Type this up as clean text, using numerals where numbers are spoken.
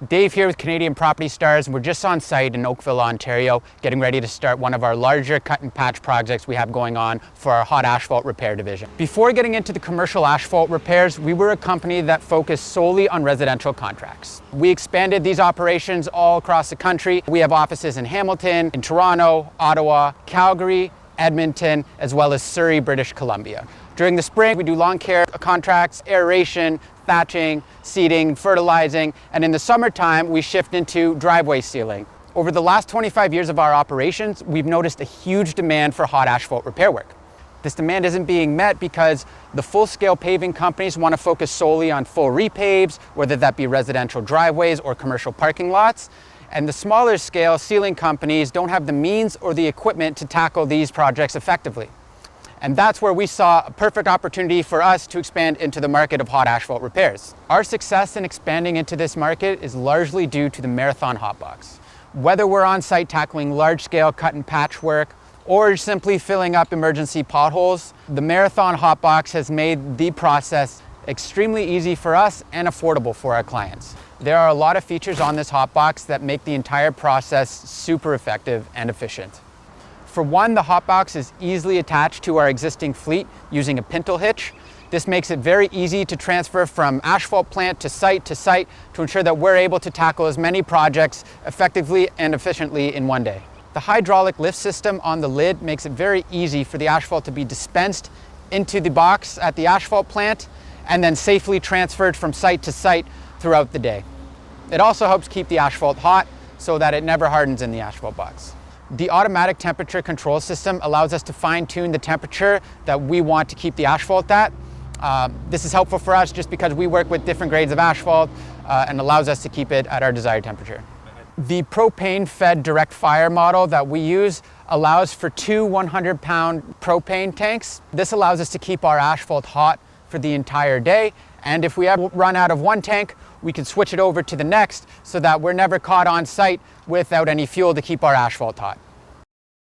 Dave here with Canadian Property Stars. We're just on site in Oakville, Ontario, getting ready to start one of our larger cut and patch projects we have going on for our hot asphalt repair division. Before getting into the commercial asphalt repairs, we were a company that focused solely on residential contracts. We expanded these operations all across the country. We have offices in Hamilton, in Toronto, Ottawa, Calgary, Edmonton, as well as Surrey, British Columbia. During the spring, we do lawn care contracts, aeration, thatching, seeding, fertilizing, and in the summertime, we shift into driveway sealing. Over the last 25 years of our operations, we've noticed a huge demand for hot asphalt repair work. This demand isn't being met because the full-scale paving companies want to focus solely on full repaves, whether that be residential driveways or commercial parking lots. And the smaller scale sealing companies don't have the means or the equipment to tackle these projects effectively. And that's where we saw a perfect opportunity for us to expand into the market of hot asphalt repairs. Our success in expanding into this market is largely due to the Marathon Hotbox. Whether we're on site tackling large-scale cut and patch work or simply filling up emergency potholes, the Marathon Hotbox has made the process extremely easy for us and affordable for our clients. There are a lot of features on this hotbox that make the entire process super effective and efficient. For one, the hotbox is easily attached to our existing fleet using a pintle hitch. This makes it very easy to transfer from asphalt plant to site to ensure that we're able to tackle as many projects effectively and efficiently in one day. The hydraulic lift system on the lid makes it very easy for the asphalt to be dispensed into the box at the asphalt plant and then safely transferred from site to site throughout the day. It also helps keep the asphalt hot so that it never hardens in the asphalt box. The automatic temperature control system allows us to fine-tune the temperature that we want to keep the asphalt at. This is helpful for us just because we work with different grades of asphalt and allows us to keep it at our desired temperature. The propane-fed direct fire model that we use allows for two 100-pound propane tanks. This allows us to keep our asphalt hot for the entire day, and if we ever run out of one tank, we can switch it over to the next so that we're never caught on site without any fuel to keep our asphalt hot.